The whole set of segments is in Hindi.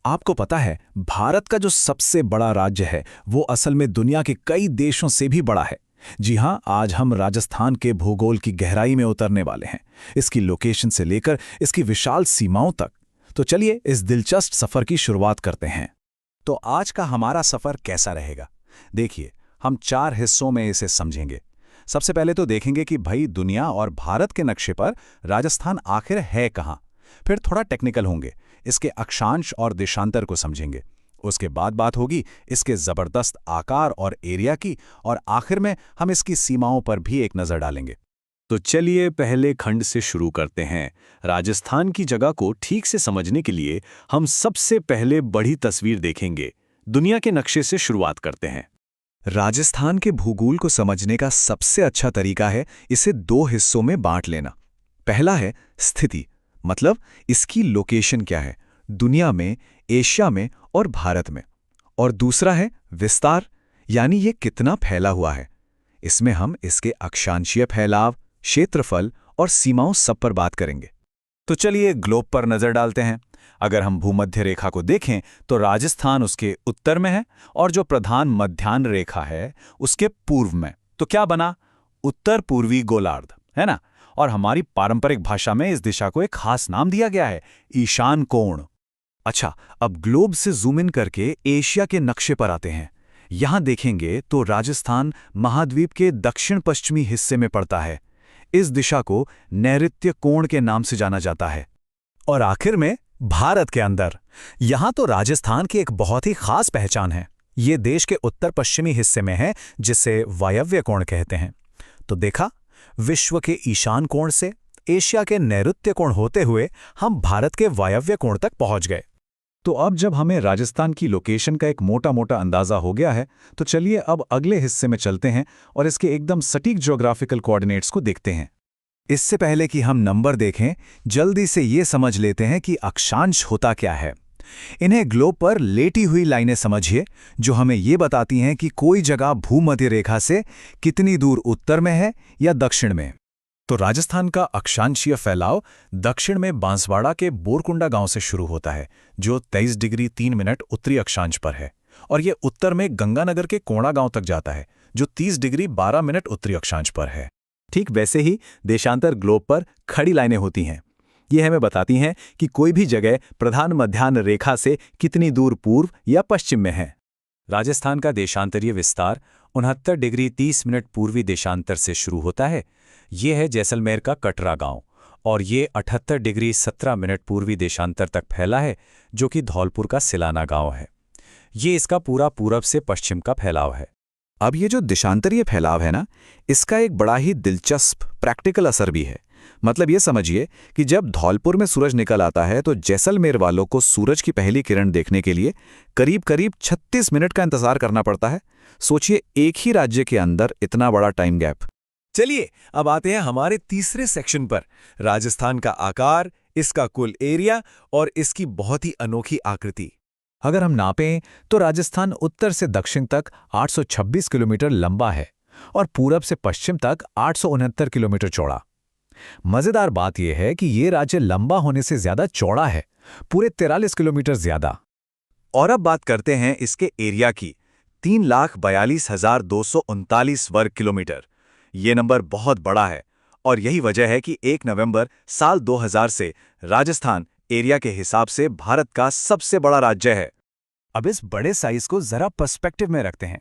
आपको पता है, भारत का जो सबसे बड़ा राज्य है वो असल में दुनिया के कई देशों से भी बड़ा है। जी हां, आज हम राजस्थान के भूगोल की गहराई में उतरने वाले हैं, इसकी लोकेशन से लेकर इसकी विशाल सीमाओं तक। तो चलिए इस दिलचस्प सफर की शुरुआत करते हैं। तो आज का हमारा सफर कैसा रहेगा? देखिए, हम 4 हिस्सों में इसे समझेंगे। सबसे पहले तो देखेंगे कि भाई दुनिया और भारत के नक्शे पर राजस्थान आखिर है कहाँ। फिर थोड़ा टेक्निकल होंगे, इसके अक्षांश और देशांतर को समझेंगे। उसके बाद बात होगी इसके ज़बरदस्त आकार और एरिया की, और आखिर में हम इसकी सीमाओं पर भी एक नज़र डालेंगे। तो चलिए पहले खंड से शुरू करते हैं। राजस्थान की जगह को ठीक से समझने के लिए हम सबसे पहले बड़ी तस्वीर देखेंगे। दुनिया के नक्शे से शुरुआत करते हैं। राजस्थान के भूगोल को समझने का सबसे अच्छा तरीका है इसे 2 हिस्सों में बांट लेना। पहला है स्थिति, मतलब इसकी लोकेशन क्या है दुनिया में, एशिया में और भारत में। और दूसरा है विस्तार, यानी ये कितना फैला हुआ है। इसमें हम इसके अक्षांशीय फैलाव, क्षेत्रफल और सीमाओं सब पर बात करेंगे। तो चलिए ग्लोब पर नजर डालते हैं। अगर हम भूमध्य रेखा को देखें तो राजस्थान उसके उत्तर में है, और जो प्रधान मध्याह्न रेखा है उसके पूर्व में। तो क्या बना? उत्तर पूर्वी गोलार्ध, है ना? और हमारी पारंपरिक भाषा में इस दिशा को एक खास नाम दिया गया है, ईशान कोण। अच्छा, अब ग्लोब से जूम इन करके एशिया के नक्शे पर आते हैं। यहां देखेंगे तो राजस्थान महाद्वीप के दक्षिण पश्चिमी हिस्से में पड़ता है। इस दिशा को नैऋत्य कोण के नाम से जाना जाता है। और आखिर में भारत के अंदर, यहां तो राजस्थान की एक बहुत ही खास पहचान है। ये देश के उत्तर पश्चिमी हिस्से में है, जिसे वायव्य कोण कहते हैं। तो देखा, विश्व के ईशान कोण से एशिया के नैऋत्य कोण होते हुए हम भारत के वायव्य कोण तक पहुंच गए। तो अब जब हमें राजस्थान की लोकेशन का एक मोटा-मोटा अंदाजा हो गया है, तो चलिए अब अगले हिस्से में चलते हैं और इसके एकदम सटीक ज्योग्राफिकल कोऑर्डिनेट्स को देखते हैं। इससे पहले कि हम नंबर देखें, जल्दी से ये समझ लेते हैं कि अक्षांश होता क्या है। इन्हें ग्लोब पर लेटी हुई लाइनें समझिए, जो हमें ये बताती हैं कि कोई जगह भूमध्य रेखा से कितनी दूर उत्तर में है या दक्षिण में। तो राजस्थान का अक्षांशीय फैलाव दक्षिण में बांसवाड़ा के बोरकुंडा गांव से शुरू होता है, जो 23 डिग्री 3 मिनट उत्तरी अक्षांश पर है, और ये उत्तर में गंगानगर के कोणा गांव तक जाता है, जो 30 डिग्री 12 मिनट उत्तरी अक्षांश पर है। ठीक वैसे ही देशांतर ग्लोब पर खड़ी लाइनें होती हैं। ये हमें बताती हैं कि कोई भी जगह प्रधान मध्याह्न रेखा से कितनी दूर पूर्व या पश्चिम में है। राजस्थान का देशांतरीय विस्तार 69 डिग्री 30 मिनट पूर्वी देशांतर से शुरू होता है। ये है जैसलमेर का कटरा गांव, और ये 78 डिग्री 17 मिनट पूर्वी देशांतर तक फैला है, जो कि धौलपुर का सिलाना गांव है। ये इसका पूरा पूरब से पश्चिम का फैलाव है। अब ये जो देशांतरीय फैलाव है ना, इसका एक बड़ा ही दिलचस्प प्रैक्टिकल असर भी है। मतलब ये समझिए कि जब धौलपुर में सूरज निकल आता है तो जैसलमेर वालों को सूरज की पहली किरण देखने के लिए करीब करीब 36 मिनट का इंतजार करना पड़ता है। सोचिए, एक ही राज्य के अंदर इतना बड़ा टाइम गैप। चलिए अब आते हैं हमारे तीसरे सेक्शन पर, राजस्थान का आकार, इसका कुल एरिया और इसकी बहुत ही अनोखी आकृति। अगर हम नापें तो राजस्थान उत्तर से दक्षिण तक 826 किलोमीटर लंबा है और पूरब से पश्चिम तक 869 किलोमीटर चौड़ा। मजेदार बात यह है कि ये राज्य लंबा होने से ज्यादा चौड़ा है, पूरे 43 किलोमीटर ज्यादा। और अब बात करते हैं इसके एरिया की, 3,42,239 वर्ग किलोमीटर। ये नंबर बहुत बड़ा है, और यही वजह है कि 1 नवंबर साल 2000 से राजस्थान एरिया के हिसाब से भारत का सबसे बड़ा राज्य है। अब इस बड़े साइज को जरा पर्सपेक्टिव में रखते हैं।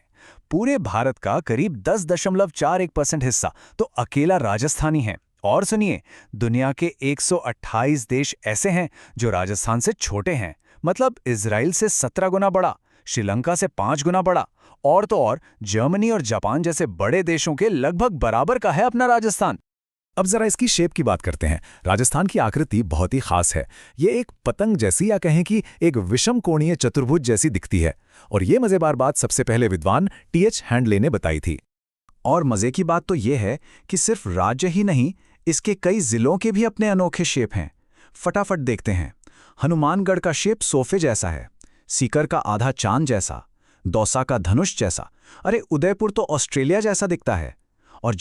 पूरे भारत का करीब 10.41% हिस्सा तो अकेला राजस्थानी है। और सुनिए, दुनिया के 128 देश ऐसे हैं जो राजस्थान से छोटे हैं। मतलब इजराइल से 17 गुना बड़ा, श्रीलंका से 5 गुना बड़ा, और तो और जर्मनी और जापान जैसे बड़े देशों के लगभग बराबर का है अपना राजस्थान। अब जरा इसकी शेप की बात करते हैं। राजस्थान की आकृति बहुत ही खास है। ये एक पतंग जैसी, या कहें कि एक विषम कोणीय चतुर्भुज जैसी दिखती है। और ये मजेदार बात सबसे पहले विद्वान टी.एच. हैंडले ने बताई थी। और मजे की बात तो ये है कि सिर्फ राज्य ही नहीं, इसके कई जिलों के भी अपने अनोखे शेप हैं। फटाफट देखते हैं। हनुमानगढ़ का शेप सोफे जैसा है, सीकर का आधा चांद जैसा, दौसा का धनुष जैसा, अरे उदयपुर तो ऑस्ट्रेलिया जैसा दिखता है, और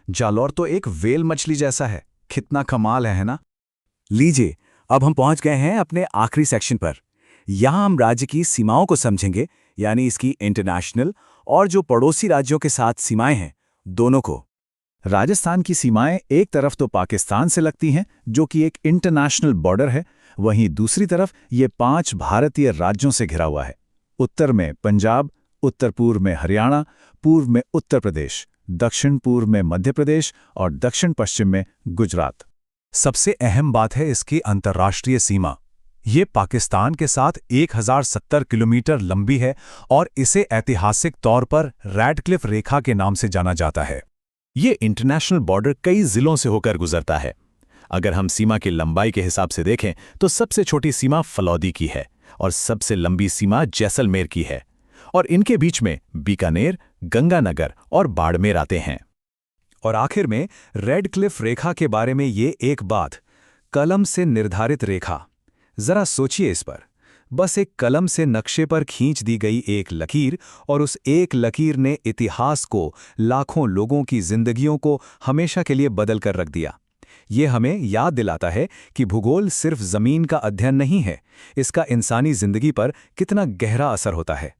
जालौर तो एक वेल मछली जैसा है। कितना कमाल है ना? लीजिए, अब हम पहुंच गए हैं अपने आखिरी सेक्शन पर। यहाँ हम राज्य की सीमाओं को समझेंगे, यानी इसकी इंटरनेशनल और जो पड़ोसी राज्यों के साथ सीमाएं हैं, दोनों को। राजस्थान की सीमाएं एक तरफ तो पाकिस्तान से लगती हैं, जो कि एक इंटरनेशनल बॉर्डर है, वहीं दूसरी तरफ ये 5 भारतीय राज्यों से घिरा हुआ है। उत्तर में पंजाब, उत्तर पूर्व में हरियाणा, पूर्व में उत्तर प्रदेश, दक्षिण पूर्व में मध्य प्रदेश और दक्षिण पश्चिम में गुजरात। सबसे अहम बात है इसकी अंतर्राष्ट्रीय सीमा। ये पाकिस्तान के साथ 1070 किलोमीटर लंबी है और इसे ऐतिहासिक तौर पर रैडक्लिफ रेखा के नाम से जाना जाता है। ये इंटरनेशनल बॉर्डर कई जिलों से होकर गुजरता है। अगर हम सीमा की लंबाई के हिसाब से देखें तो सबसे छोटी सीमा फलौदी की है और सबसे लंबी सीमा जैसलमेर की है, और इनके बीच में बीकानेर, गंगानगर और बाड़मेर आते हैं। और आखिर में रेडक्लिफ रेखा के बारे में ये एक बात, कलम से निर्धारित रेखा। जरा सोचिए इस पर। बस एक कलम से नक्शे पर खींच दी गई एक लकीर, और उस एक लकीर ने इतिहास को, लाखों लोगों की जिंदगियों को हमेशा के लिए बदल कर रख दिया। ये हमें याद दिलाता है कि भूगोल सिर्फ जमीन का अध्ययन नहीं है, इसका इंसानी जिंदगी पर कितना गहरा असर होता है।